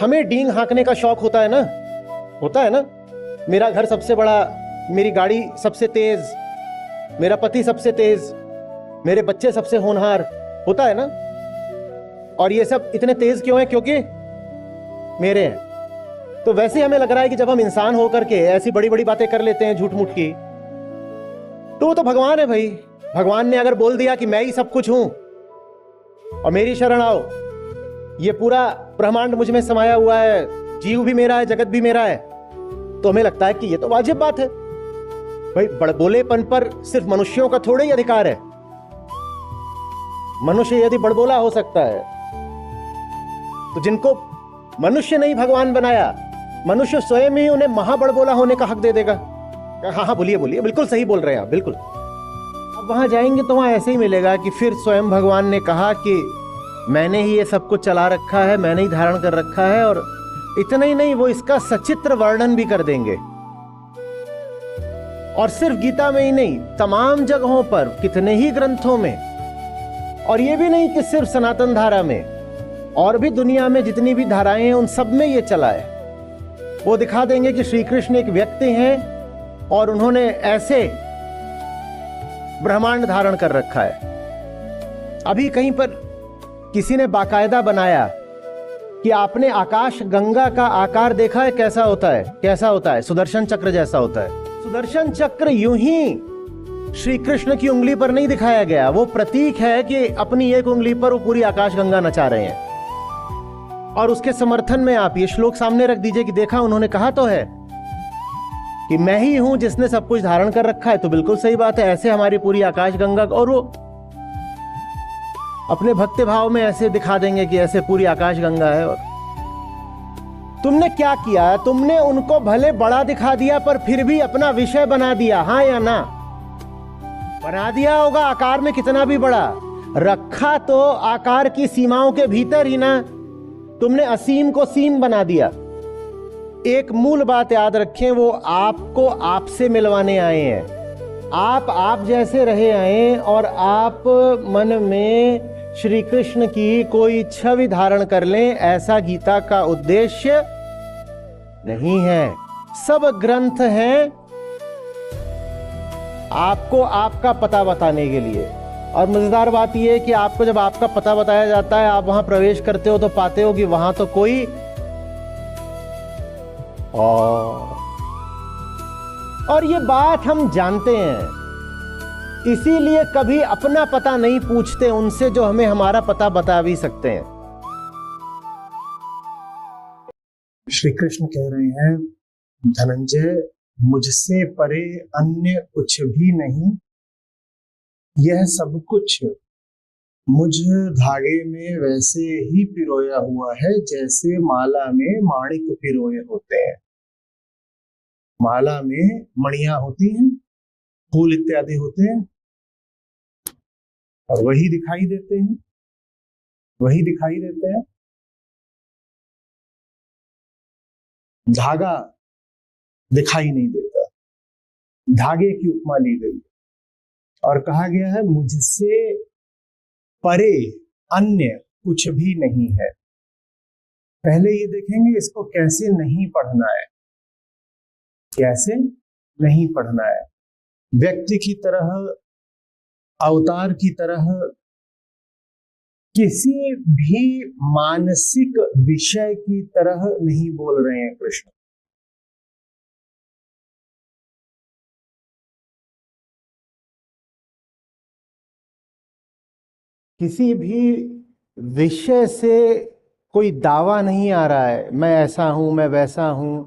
हमें डींग हाँकने का शौक होता है ना, होता है ना। मेरा घर सबसे बड़ा, मेरी गाड़ी सबसे तेज, मेरा पति सबसे तेज, मेरे बच्चे सबसे होनहार, होता है ना। और ये सब इतने तेज क्यों है? क्योंकि मेरे हैं। तो वैसे हमें लग रहा है कि जब हम इंसान होकर के ऐसी बड़ी बड़ी बातें कर लेते हैं झूठ मूठ की, तो वो तो भगवान है भाई। भगवान ने अगर बोल दिया कि मैं ही सब कुछ हूं और मेरी शरण आओ, ये पूरा ब्रह्मांड मुझ में समाया हुआ है, जीव भी मेरा है, जगत भी मेरा है, तो हमें लगता है कि ये तो वाजिब बात है भाई। बड़बोलेपन पर सिर्फ मनुष्यों का थोड़े ही अधिकार है। मनुष्य यदि बड़बोला हो सकता है, तो जिनको मनुष्य नहीं भगवान बनाया, मनुष्य स्वयं ही उन्हें महाबड़बोला होने का हक दे देगा। हाँ हाँ, बोलिए बोलिए, बिल्कुल सही बोल रहे हैं आप, बिल्कुल। अब वहां जाएंगे तो वहां ऐसे ही मिलेगा कि फिर स्वयं भगवान ने कहा कि मैंने ही ये सब कुछ चला रखा है, मैंने ही धारण कर रखा है। और इतना ही नहीं, वो इसका सचित्र वर्णन भी कर देंगे। और सिर्फ गीता में ही नहीं, तमाम जगहों पर, कितने ही ग्रंथों में। और ये भी नहीं कि सिर्फ सनातन धारा में, और भी दुनिया में जितनी भी धाराएं हैं उन सब में ये चला है। वो दिखा देंगे कि श्री कृष्ण एक व्यक्ति हैं और उन्होंने ऐसे ब्रह्मांड धारण कर रखा है। अभी कहीं पर किसी ने बाकायदा बनाया कि आपने आकाश गंगा का आकार देखा है? कैसा होता है? कैसा होता है? सुदर्शन चक्र जैसा होता है। सुदर्शन चक्र यूं ही श्री कृष्ण की उंगली पर नहीं दिखाया गया, वो प्रतीक है कि अपनी एक उंगली पर वो पूरी आकाश गंगा नचा रहे हैं। और उसके समर्थन में आप ये श्लोक सामने रख दीजिए कि देखा, उन्होंने कहा तो है कि मैं ही हूं जिसने सब कुछ धारण कर रखा है। तो बिल्कुल सही बात है, ऐसे हमारी पूरी आकाश गंगा, और वो अपने भक्ति भाव में ऐसे दिखा देंगे कि ऐसे पूरी आकाश गंगा है। और तुमने क्या किया? तुमने उनको भले बड़ा दिखा दिया, पर फिर भी अपना विषय बना दिया। हाँ या ना? बना दिया होगा, आकार में कितना भी बड़ा रखा तो आकार की सीमाओं के भीतर ही ना। तुमने असीम को सीम बना दिया। एक मूल बात याद रखें, वो आपको आपसे मिलवाने आए हैं। आप जैसे रहे आए, और आप मन में श्री कृष्ण की कोई छवि धारण कर लें, ऐसा गीता का उद्देश्य नहीं है। सब ग्रंथ हैं आपको आपका पता बताने के लिए। और मजेदार बात यह है कि आपको जब आपका पता बताया जाता है, आप वहां प्रवेश करते हो तो पाते हो कि वहां तो कोई और ये बात हम जानते हैं, इसीलिए कभी अपना पता नहीं पूछते उनसे जो हमें हमारा पता बता भी सकते हैं। श्री कृष्ण कह रहे हैं, धनंजय, मुझसे परे अन्य कुछ भी नहीं। यह सब कुछ मुझ धागे में वैसे ही पिरोया हुआ है जैसे माला में माणिक पिरोए होते हैं। माला में मणियां होती हैं, फूल इत्यादि होते हैं, और वही दिखाई देते हैं, वही दिखाई देते हैं। धागा दिखाई नहीं देता। धागे की उपमा ली गई और कहा गया है, मुझसे परे अन्य कुछ भी नहीं है। पहले ये देखेंगे इसको कैसे नहीं पढ़ना है, कैसे नहीं पढ़ना है। व्यक्ति की तरह, अवतार की तरह, किसी भी मानसिक विषय की तरह नहीं बोल रहे हैं कृष्ण। किसी भी विषय से कोई दावा नहीं आ रहा है, मैं ऐसा हूं, मैं वैसा हूं।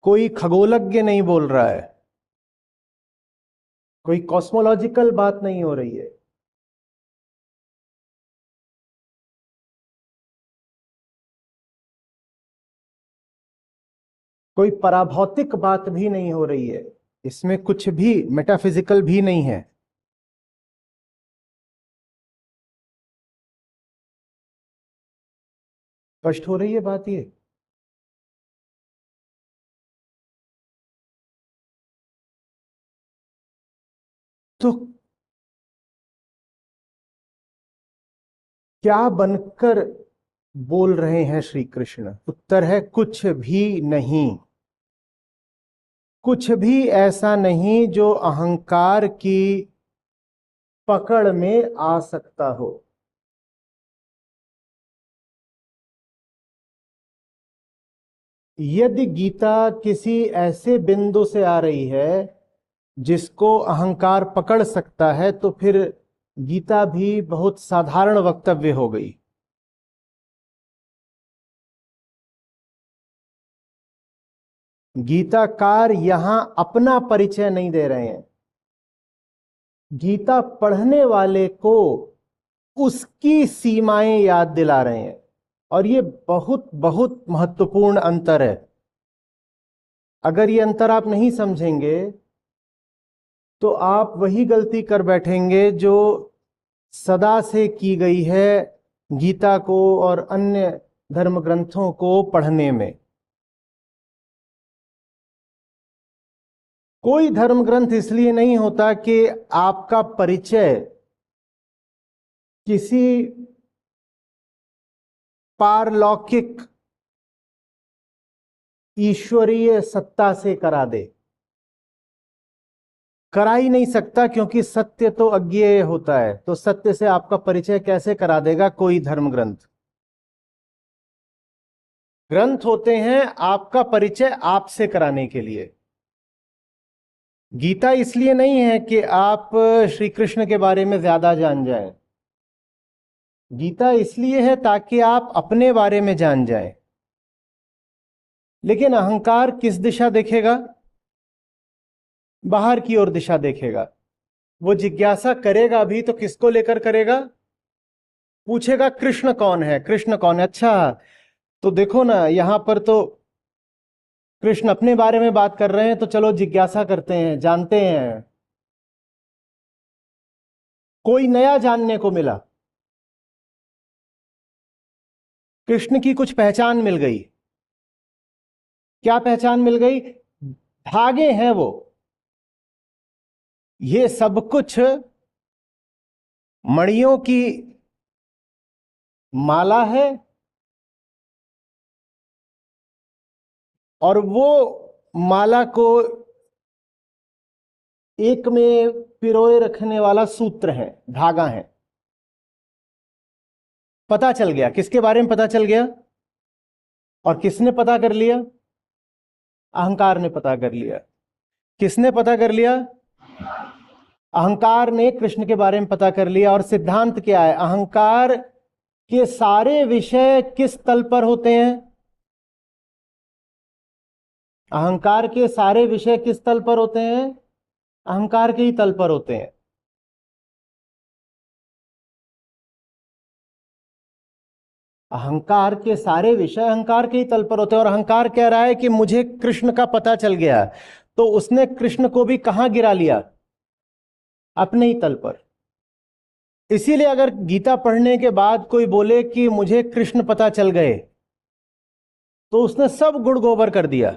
कोई खगोलज्ञ नहीं बोल रहा है, कोई कॉस्मोलॉजिकल बात नहीं हो रही है। कोई पराभौतिक बात भी नहीं हो रही है। इसमें कुछ भी मेटाफिजिकल भी नहीं है। स्पष्ट हो रही है बात ये? तो क्या बनकर बोल रहे हैं श्री कृष्ण? उत्तर है कुछ भी नहीं। कुछ भी ऐसा नहीं जो अहंकार की पकड़ में आ सकता हो। यदि गीता किसी ऐसे बिंदु से आ रही है जिसको अहंकार पकड़ सकता है, तो फिर गीता भी बहुत साधारण वक्तव्य हो गई। गीताकार यहां अपना परिचय नहीं दे रहे हैं, गीता पढ़ने वाले को उसकी सीमाएं याद दिला रहे हैं। और ये बहुत बहुत महत्वपूर्ण अंतर है। अगर ये अंतर आप नहीं समझेंगे तो आप वही गलती कर बैठेंगे जो सदा से की गई है गीता को और अन्य धर्म ग्रंथों को पढ़ने में। कोई धर्म ग्रंथ इसलिए नहीं होता कि आपका परिचय किसी पारलौकिक ईश्वरीय सत्ता से करा दे। करा ही नहीं सकता, क्योंकि सत्य तो अज्ञेय होता है। तो सत्य से आपका परिचय कैसे करा देगा कोई धर्म ग्रंथ? ग्रंथ होते हैं आपका परिचय आपसे कराने के लिए। गीता इसलिए नहीं है कि आप श्री कृष्ण के बारे में ज्यादा जान जाएं। गीता इसलिए है ताकि आप अपने बारे में जान जाएं। लेकिन अहंकार किस दिशा देखेगा? बाहर की ओर दिशा देखेगा। वो जिज्ञासा करेगा भी तो किसको लेकर करेगा? पूछेगा कृष्ण कौन है, कृष्ण कौन है। अच्छा, तो देखो ना, यहां पर तो कृष्ण अपने बारे में बात कर रहे हैं, तो चलो जिज्ञासा करते हैं, जानते हैं। कोई नया जानने को मिला, कृष्ण की कुछ पहचान मिल गई। क्या पहचान मिल गई? धागे हैं वो। ये सब कुछ मणियों की माला है, और वो माला को एक में पिरोए रखने वाला सूत्र है, धागा है। पता चल गया। किसके बारे में पता चल गया? और किसने पता कर लिया? अहंकार ने पता कर लिया। किसने पता कर लिया? अहंकार ने कृष्ण के बारे में पता कर लिया। और सिद्धांत क्या है? अहंकार के सारे विषय किस तल पर होते हैं? अहंकार के सारे विषय किस तल पर होते हैं? अहंकार के ही तल पर होते हैं। अहंकार के सारे विषय अहंकार के ही तल पर होते हैं। और अहंकार कह रहा है कि मुझे कृष्ण का पता चल गया, तो उसने कृष्ण को भी कहां गिरा लिया? अपने ही तल पर। इसीलिए अगर गीता पढ़ने के बाद कोई बोले कि मुझे कृष्ण पता चल गए, तो उसने सब गुड़ गोबर कर दिया।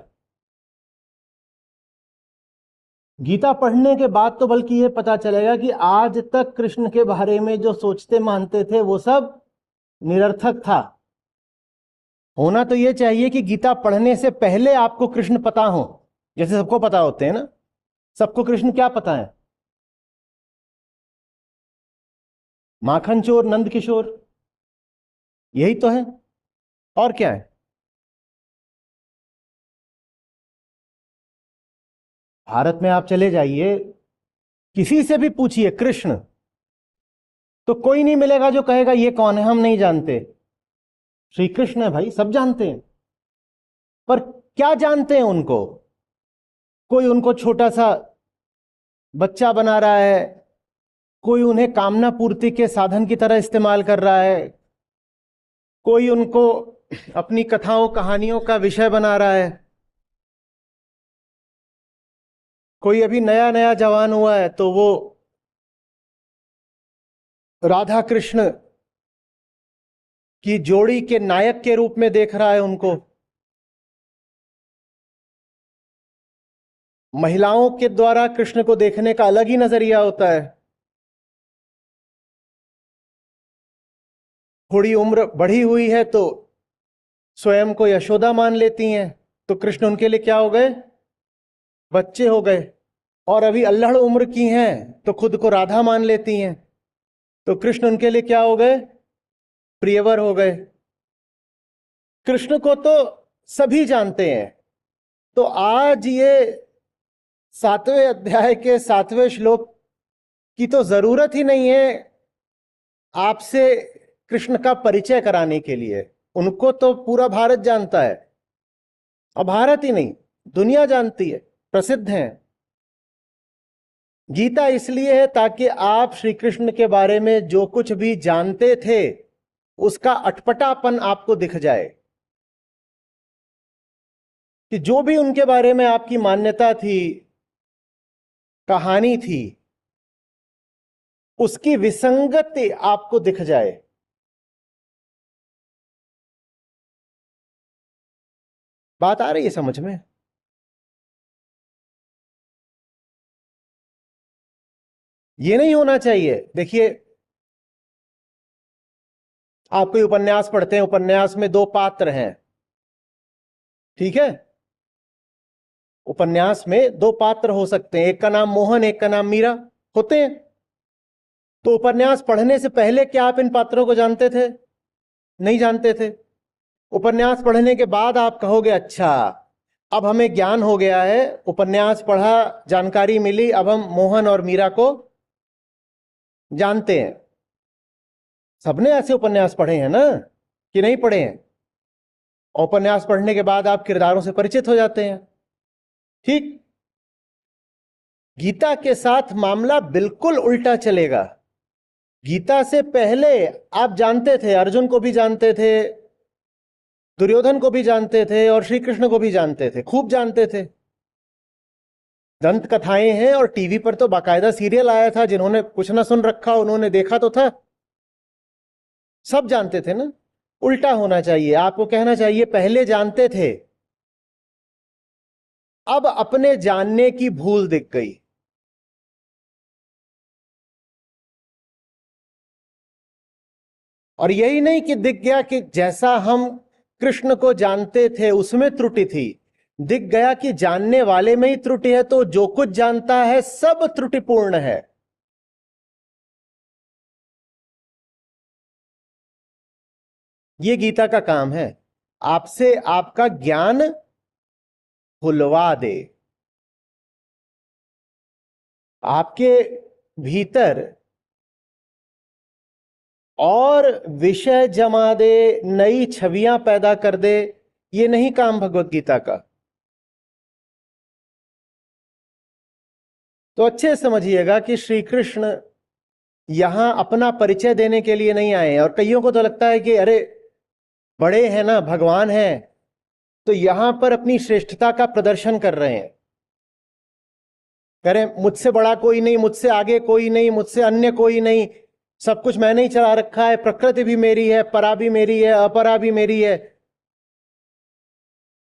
गीता पढ़ने के बाद तो बल्कि यह पता चलेगा कि आज तक कृष्ण के बारे में जो सोचते मानते थे वो सब निरर्थक था। होना तो यह चाहिए कि गीता पढ़ने से पहले आपको कृष्ण पता हो, जैसे सबको पता होते हैं ना। सबको कृष्ण क्या पता है? माखन चोर नंद किशोर, यही तो है। और क्या है? भारत में आप चले जाइए, किसी से भी पूछिए कृष्ण, तो कोई नहीं मिलेगा जो कहेगा ये कौन है, हम नहीं जानते। श्री कृष्ण है भाई, सब जानते हैं। पर क्या जानते हैं उनको? कोई उनको छोटा सा बच्चा बना रहा है, कोई उन्हें कामना पूर्ति के साधन की तरह इस्तेमाल कर रहा है, कोई उनको अपनी कथाओं कहानियों का विषय बना रहा है। कोई अभी नया नया जवान हुआ है तो वो राधा कृष्ण की जोड़ी के नायक के रूप में देख रहा है उनको। महिलाओं के द्वारा कृष्ण को देखने का अलग ही नजरिया होता है। थोड़ी उम्र बढ़ी हुई है तो स्वयं को यशोदा मान लेती हैं, तो कृष्ण उनके लिए क्या हो गए? बच्चे हो गए। और अभी अल्हड़ उम्र की हैं तो खुद को राधा मान लेती हैं, तो कृष्ण उनके लिए क्या हो गए? प्रियवर हो गए। कृष्ण को तो सभी जानते हैं। तो आज ये 7वें अध्याय के 7वें श्लोक की तो जरूरत ही नहीं है आपसे कृष्ण का परिचय कराने के लिए। उनको तो पूरा भारत जानता है, और भारत ही नहीं दुनिया जानती है, प्रसिद्ध हैं। गीता इसलिए है ताकि आप श्री कृष्ण के बारे में जो कुछ भी जानते थे उसका अटपटापन आपको दिख जाए, कि जो भी उनके बारे में आपकी मान्यता थी, कहानी थी, उसकी विसंगति आपको दिख जाए। बात आ रही है समझ में? ये नहीं होना चाहिए। देखिए, आप कोई उपन्यास पढ़ते हैं, उपन्यास में दो पात्र हैं, ठीक है? उपन्यास में दो पात्र हो सकते हैं, एक का नाम मोहन, एक का नाम मीरा होते हैं। तो उपन्यास पढ़ने से पहले क्या आप इन पात्रों को जानते थे? नहीं जानते थे। उपन्यास पढ़ने के बाद आप कहोगे अच्छा, अब हमें ज्ञान हो गया है, उपन्यास पढ़ा, जानकारी मिली, अब हम मोहन और मीरा को जानते हैं। सबने ऐसे उपन्यास पढ़े हैं ना, कि नहीं पढ़े हैं? उपन्यास पढ़ने के बाद आप किरदारों से परिचित हो जाते हैं। ठीक, गीता के साथ मामला बिल्कुल उल्टा चलेगा। गीता से पहले आप जानते थे, अर्जुन को भी जानते थे, दुर्योधन को भी जानते थे, और श्री कृष्ण को भी जानते थे, खूब जानते थे। दंत कथाएं हैं, और टीवी पर तो बाकायदा सीरियल आया था, जिन्होंने कुछ ना सुन रखा उन्होंने देखा तो था। सब जानते थे ना। उल्टा होना चाहिए, आपको कहना चाहिए पहले जानते थे, अब अपने जानने की भूल दिख गई। और यही नहीं कि दिख गया कि जैसा हम कृष्ण को जानते थे उसमें त्रुटि थी, दिख गया कि जानने वाले में ही त्रुटि है, तो जो कुछ जानता है सब त्रुटिपूर्ण है। ये गीता का काम है, आपसे आपका ज्ञान खुलवा दे, आपके भीतर और विषय जमा दे, नई छवियां पैदा कर दे। ये नहीं काम भगवत गीता का। तो अच्छे से समझिएगा कि श्री कृष्ण यहां अपना परिचय देने के लिए नहीं आए हैं। और कईयों को तो लगता है कि अरे बड़े हैं ना, भगवान हैं, तो यहां पर अपनी श्रेष्ठता का प्रदर्शन कर रहे हैं। कह रहे हैं मुझसे बड़ा कोई नहीं, मुझसे आगे कोई नहीं, मुझसे अन्य कोई नहीं, सब कुछ मैंने ही चला रखा है, प्रकृति भी मेरी है, परा भी मेरी है, अपरा भी मेरी है।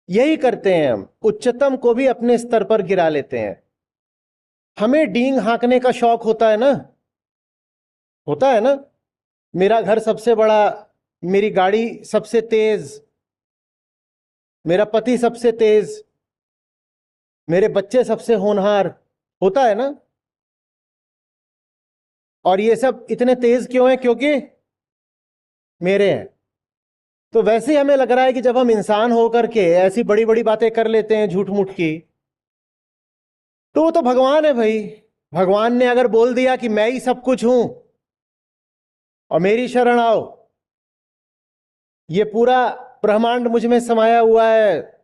यही करते हैं हम, उच्चतम को भी अपने स्तर पर गिरा लेते हैं। हमें डींग हाँकने का शौक होता है ना, होता है ना। मेरा घर सबसे बड़ा, मेरी गाड़ी सबसे तेज, मेरा पति सबसे तेज, मेरे बच्चे सबसे होनहार, होता है ना। और ये सब इतने तेज क्यों हैं? क्योंकि मेरे हैं। तो वैसे ही हमें लग रहा है कि जब हम इंसान होकर के ऐसी बड़ी बड़ी बातें कर लेते हैं झूठ मूठ की, तो वो तो भगवान है भाई। भगवान ने अगर बोल दिया कि मैं ही सब कुछ हूं और मेरी शरण आओ, ये पूरा ब्रह्मांड मुझ में समाया हुआ है,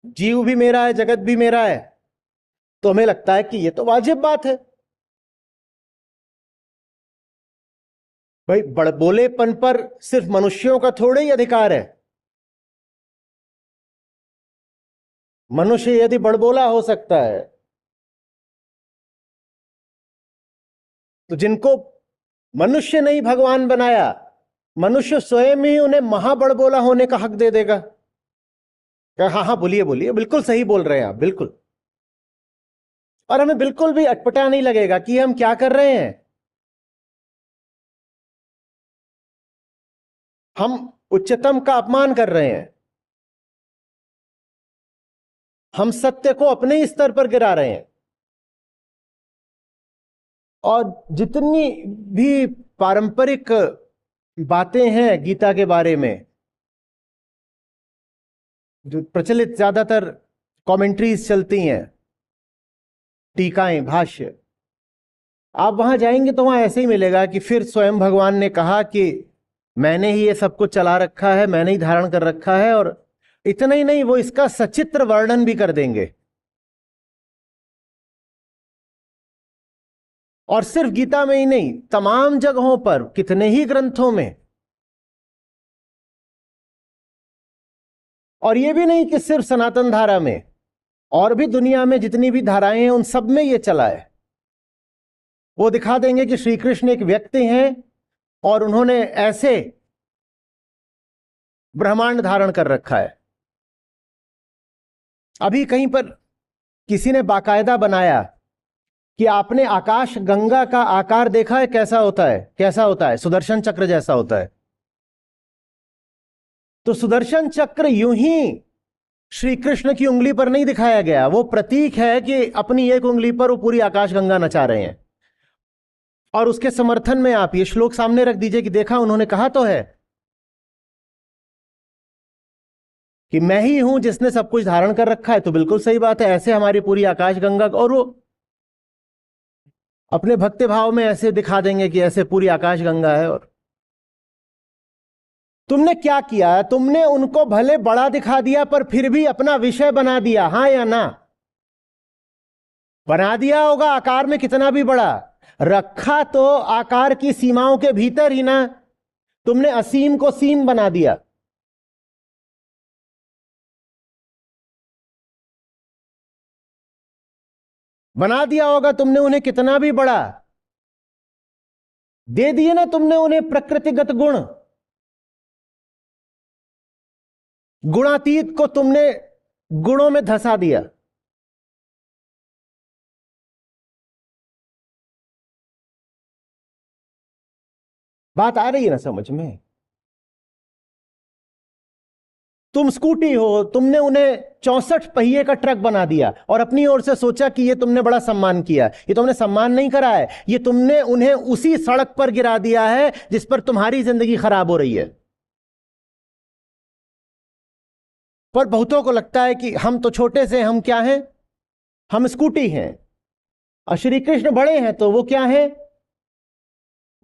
जीव भी मेरा है, जगत भी मेरा है, तो हमें लगता है कि ये तो वाजिब बात है। भाई बड़बोलेपन पर सिर्फ मनुष्यों का थोड़े ही अधिकार है। मनुष्य यदि बड़बोला हो सकता है, तो जिनको मनुष्य नहीं भगवान बनाया, मनुष्य स्वयं ही उन्हें महाबड़बोला होने का हक दे देगा। हाँ हाँ बोलिए बोलिए, बिल्कुल सही बोल रहे हैं आप, बिल्कुल। और हमें बिल्कुल भी अटपटा नहीं लगेगा कि हम क्या कर रहे हैं। हम उच्चतम का अपमान कर रहे हैं, हम सत्य को अपने ही स्तर पर गिरा रहे हैं। और जितनी भी पारंपरिक बातें हैं गीता के बारे में, जो प्रचलित ज्यादातर कमेंट्रीज चलती हैं, टीकाएं, भाष्य, आप वहां जाएंगे तो वहां ऐसे ही मिलेगा कि फिर स्वयं भगवान ने कहा कि मैंने ही ये सब कुछ चला रखा है, मैंने ही धारण कर रखा है। और इतना ही नहीं, वो इसका सचित्र वर्णन भी कर देंगे। और सिर्फ गीता में ही नहीं, तमाम जगहों पर, कितने ही ग्रंथों में। और ये भी नहीं कि सिर्फ सनातन धारा में, और भी दुनिया में जितनी भी धाराएं हैं उन सब में ये चला है। वो दिखा देंगे कि श्री कृष्ण एक व्यक्ति हैं और उन्होंने ऐसे ब्रह्मांड धारण कर रखा है। अभी कहीं पर किसी ने बाकायदा बनाया कि आपने आकाश गंगा का आकार देखा है, कैसा होता है? कैसा होता है? सुदर्शन चक्र जैसा होता है। तो सुदर्शन चक्र यूं ही श्री कृष्ण की उंगली पर नहीं दिखाया गया, वो प्रतीक है कि अपनी एक उंगली पर वो पूरी आकाश गंगा नचा रहे हैं। और उसके समर्थन में आप ये श्लोक सामने रख दीजिए कि देखा, उन्होंने कहा तो है कि मैं ही हूं जिसने सब कुछ धारण कर रखा है। तो बिल्कुल सही बात है, ऐसे हमारी पूरी आकाश गंगा, और वो अपने भक्ति भाव में ऐसे दिखा देंगे कि ऐसे पूरी आकाश गंगा है। और तुमने क्या किया? तुमने उनको भले बड़ा दिखा दिया पर फिर भी अपना विषय बना दिया, हां या ना? बना दिया होगा, आकार में कितना भी बड़ा रखा तो आकार की सीमाओं के भीतर ही ना। तुमने असीम को सीम बना दिया। बना दिया होगा तुमने उन्हें कितना भी बड़ा, दे दिए ना तुमने उन्हें प्रकृतिगत गुण, गुणातीत को तुमने गुणों में धंसा दिया। बात आ रही है ना समझ में? तुम स्कूटी हो, तुमने उन्हें 64 पहिए का ट्रक बना दिया और अपनी ओर से सोचा कि ये तुमने बड़ा सम्मान किया। ये तुमने सम्मान नहीं करा है, ये तुमने उन्हें उसी सड़क पर गिरा दिया है जिस पर तुम्हारी जिंदगी खराब हो रही है। पर बहुतों को लगता है कि हम तो छोटे से, हम क्या हैं? हम स्कूटी हैं। और श्री कृष्ण बड़े हैं तो वो क्या है?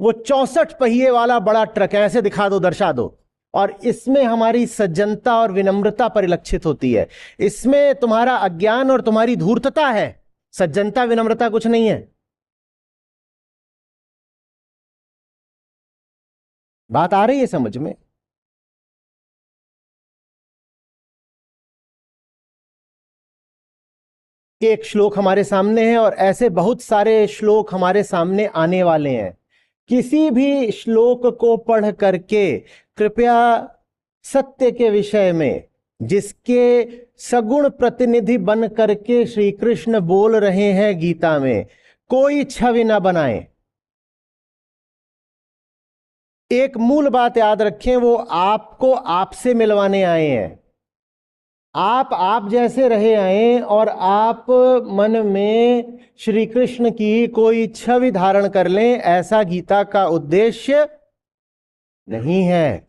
वो 64 पहिए वाला बड़ा ट्रक है। ऐसे दिखा दो, दर्शा दो। और इसमें हमारी सज्जनता और विनम्रता परिलक्षित होती है। इसमें तुम्हारा अज्ञान और तुम्हारी धूर्तता है, सज्जनता विनम्रता कुछ नहीं है। बात आ रही है समझ में? एक श्लोक हमारे सामने है और ऐसे बहुत सारे श्लोक हमारे सामने आने वाले हैं। किसी भी श्लोक को पढ़ करके कृपया सत्य के विषय में, जिसके सगुण प्रतिनिधि बन करके श्री कृष्ण बोल रहे हैं गीता में, कोई छवि ना बनाएं। एक मूल बात याद रखें, वो आपको आपसे मिलवाने आए हैं। आप जैसे रहे आए और आप मन में श्री कृष्ण की कोई छवि धारण कर लें, ऐसा गीता का उद्देश्य नहीं है।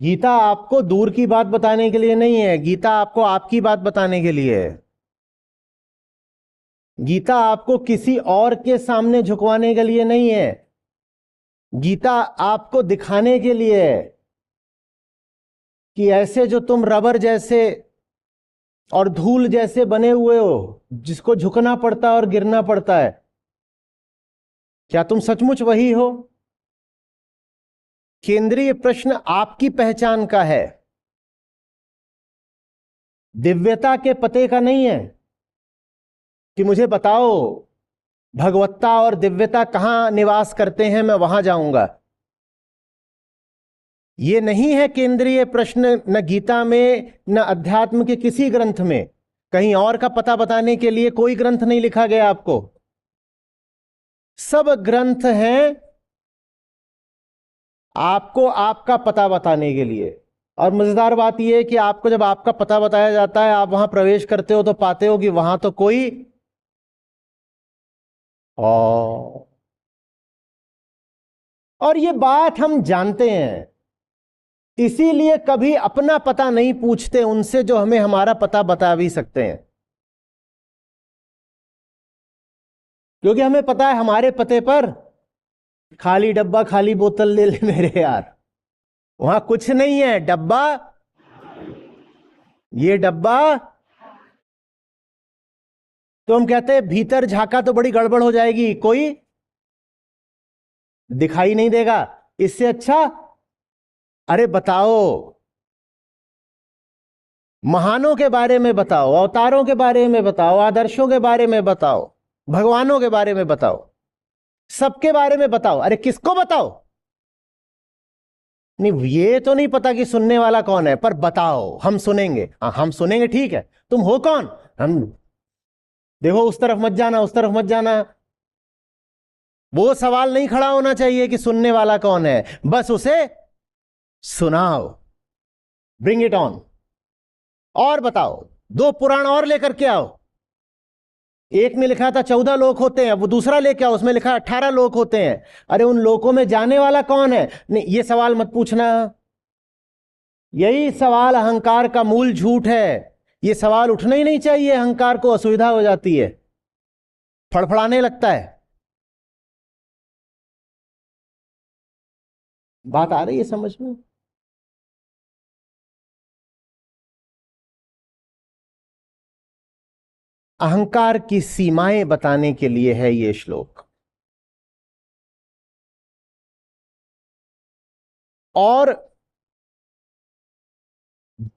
गीता आपको दूर की बात बताने के लिए नहीं है, गीता आपको आपकी बात बताने के लिए है। गीता आपको किसी और के सामने झुकवाने के लिए नहीं है। गीता आपको दिखाने के लिए है कि ऐसे जो तुम रबर जैसे और धूल जैसे बने हुए हो, जिसको झुकना पड़ता है और गिरना पड़ता है, क्या तुम सचमुच वही हो? केंद्रीय प्रश्न आपकी पहचान का है, दिव्यता के पते का नहीं है कि मुझे बताओ भगवत्ता और दिव्यता कहां निवास करते हैं, मैं वहां जाऊंगा। यह नहीं है केंद्रीय प्रश्न, न गीता में न अध्यात्म के किसी ग्रंथ में। कहीं और का पता बताने के लिए कोई ग्रंथ नहीं लिखा गया आपको। सब ग्रंथ हैं आपको आपका पता बताने के लिए। और मजेदार बात यह है कि आपको जब आपका पता बताया जाता है, आप वहां प्रवेश करते हो तो पाते हो कि वहां तो कोई और ये बात हम जानते हैं, इसीलिए कभी अपना पता नहीं पूछते उनसे जो हमें हमारा पता बता भी सकते हैं, क्योंकि हमें पता है हमारे पते पर खाली डब्बा खाली बोतल ले ले मेरे यार, वहां कुछ नहीं है। डब्बा, ये डब्बा, तो हम कहते हैं भीतर झांका तो बड़ी गड़बड़ हो जाएगी, कोई दिखाई नहीं देगा। इससे अच्छा अरे बताओ, महानों के बारे में बताओ, अवतारों के बारे में बताओ, आदर्शों के बारे में बताओ, भगवानों के बारे में बताओ, सबके बारे में बताओ। अरे किसको बताओ? नहीं, ये तो नहीं पता कि सुनने वाला कौन है, पर बताओ, हम सुनेंगे। हाँ हम सुनेंगे, ठीक है, तुम हो कौन? हम देखो उस तरफ मत जाना, उस तरफ मत जाना। वो सवाल नहीं खड़ा होना चाहिए कि सुनने वाला कौन है, बस उसे सुनाओ, ब्रिंग इट ऑन। और बताओ, दो पुराण और लेकर के आओ। एक में लिखा था 14 लोक होते हैं, वो दूसरा लेके आओ, उसमें लिखा 18 लोक होते हैं। अरे उन लोकों में जाने वाला कौन है? नहीं, ये सवाल मत पूछना। यही सवाल अहंकार का मूल झूठ है। ये सवाल उठना ही नहीं चाहिए, अहंकार को असुविधा हो जाती है, फड़फड़ाने लगता है। बात आ रही है समझ में? अहंकार की सीमाएं बताने के लिए है ये श्लोक, और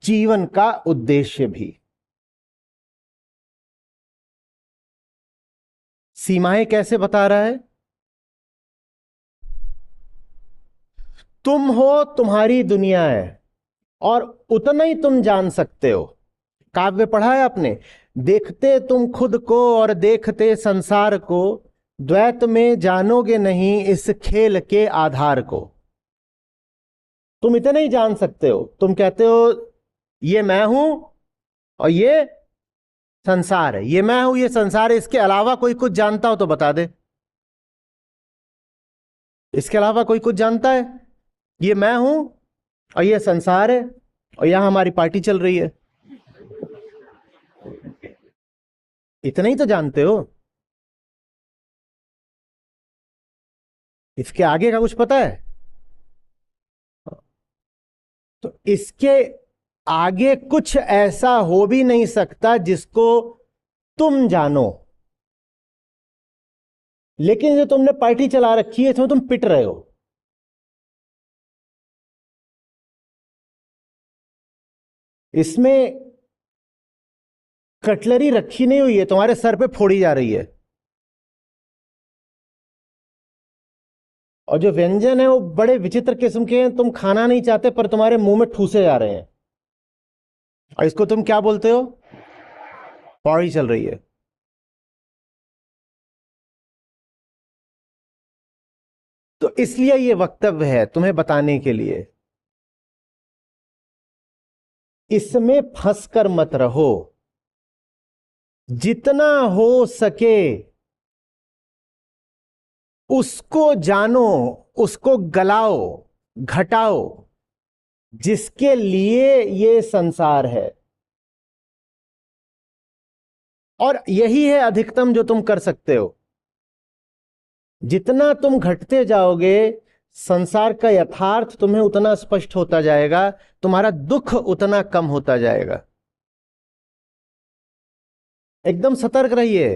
जीवन का उद्देश्य भी। सीमाएं कैसे बता रहा है? तुम हो, तुम्हारी दुनिया है, और उतना ही तुम जान सकते हो। काव्य पढ़ा है आपने? देखते तुम खुद को और देखते संसार को, द्वैत में जानोगे नहीं इस खेल के आधार को। तुम इतना ही जान सकते हो। तुम कहते हो ये मैं हूं और ये संसार है, ये मैं हूं ये संसार है, इसके अलावा कोई कुछ जानता हो तो बता दे। इसके अलावा कोई कुछ जानता है? ये मैं हूं और ये संसार है, और यहां हमारी पार्टी चल रही है, इतना ही तो जानते हो। इसके आगे का कुछ पता है? तो इसके आगे कुछ ऐसा हो भी नहीं सकता जिसको तुम जानो। लेकिन जो तुमने पार्टी चला रखी है, इसमें तुम पिट रहे हो। इसमें कटलरी रखी नहीं हुई है, तुम्हारे सर पे फोड़ी जा रही है। और जो व्यंजन है वो बड़े विचित्र किस्म के हैं, तुम खाना नहीं चाहते पर तुम्हारे मुंह में ठूसे जा रहे हैं, और इसको तुम क्या बोलते हो? पौड़ी चल रही है। तो इसलिए ये वक्तव्य है तुम्हें बताने के लिए, इसमें फंस कर मत रहो। जितना हो सके उसको जानो, उसको गलाओ, घटाओ, जिसके लिए ये संसार है। और यही है अधिकतम जो तुम कर सकते हो। जितना तुम घटते जाओगे, संसार का यथार्थ तुम्हें उतना स्पष्ट होता जाएगा, तुम्हारा दुख उतना कम होता जाएगा। एकदम सतर्क रहिए।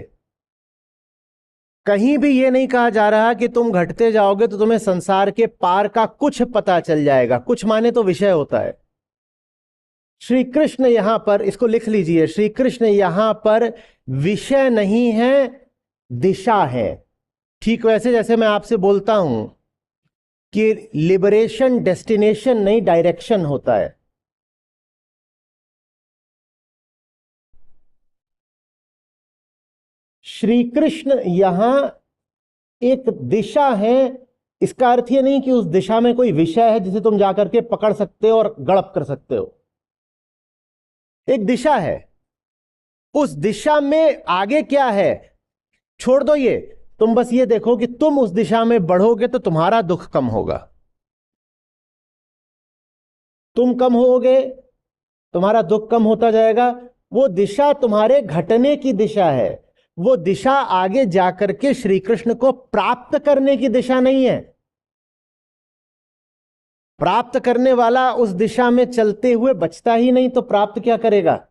कहीं भी यह नहीं कहा जा रहा कि तुम घटते जाओगे तो तुम्हें संसार के पार का कुछ पता चल जाएगा। कुछ माने तो विषय होता है। श्री कृष्ण यहां पर, इसको लिख लीजिए, श्री कृष्ण यहां पर विषय नहीं है, दिशा है। ठीक वैसे जैसे मैं आपसे बोलता हूं कि लिबरेशन डेस्टिनेशन नहीं, डायरेक्शन होता है। श्री कृष्ण यहां एक दिशा है, इसका अर्थ ये नहीं कि उस दिशा में कोई विषय है जिसे तुम जाकर के पकड़ सकते हो और गड़प कर सकते हो। एक दिशा है, उस दिशा में आगे क्या है छोड़ दो ये, तुम बस ये देखो कि तुम उस दिशा में बढ़ोगे तो तुम्हारा दुख कम होगा। तुम कम होगे, तुम्हारा दुख कम होता जाएगा। वो दिशा तुम्हारे घटने की दिशा है, वो दिशा आगे जाकर के श्री कृष्ण को प्राप्त करने की दिशा नहीं है। प्राप्त करने वाला उस दिशा में चलते हुए बचता ही नहीं, तो प्राप्त क्या करेगा?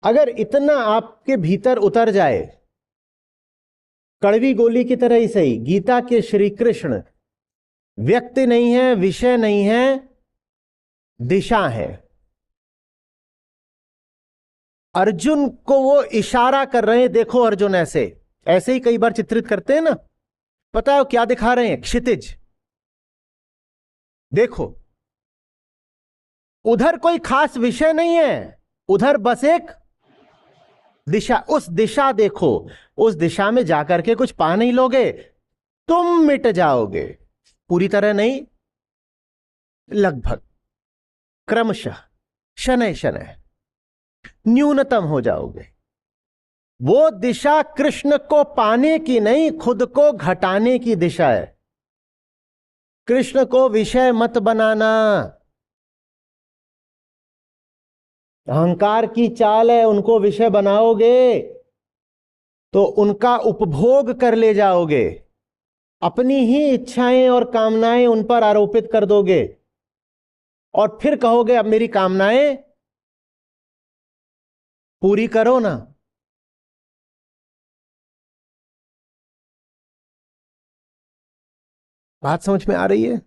अगर इतना आपके भीतर उतर जाए, कड़वी गोली की तरह ही सही, गीता के श्री कृष्ण व्यक्ति नहीं है, विषय नहीं है, दिशा है। अर्जुन को वो इशारा कर रहे हैं, देखो अर्जुन ऐसे ऐसे ही कई बार चित्रित करते हैं ना, पता है क्या दिखा रहे हैं? क्षितिज। देखो उधर कोई खास विषय नहीं है, उधर बस एक दिशा, उस दिशा देखो, उस दिशा में जाकर के कुछ पा नहीं लोगे, तुम मिट जाओगे। पूरी तरह नहीं, लगभग, क्रमशः, शनय शनय न्यूनतम हो जाओगे। वो दिशा कृष्ण को पाने की नहीं, खुद को घटाने की दिशा है। कृष्ण को विषय मत बनाना। अहंकार की चाल है, उनको विषय बनाओगे तो उनका उपभोग कर ले जाओगे, अपनी ही इच्छाएं और कामनाएं उन पर आरोपित कर दोगे और फिर कहोगे अब मेरी कामनाएं पूरी करो ना। बात समझ में आ रही है?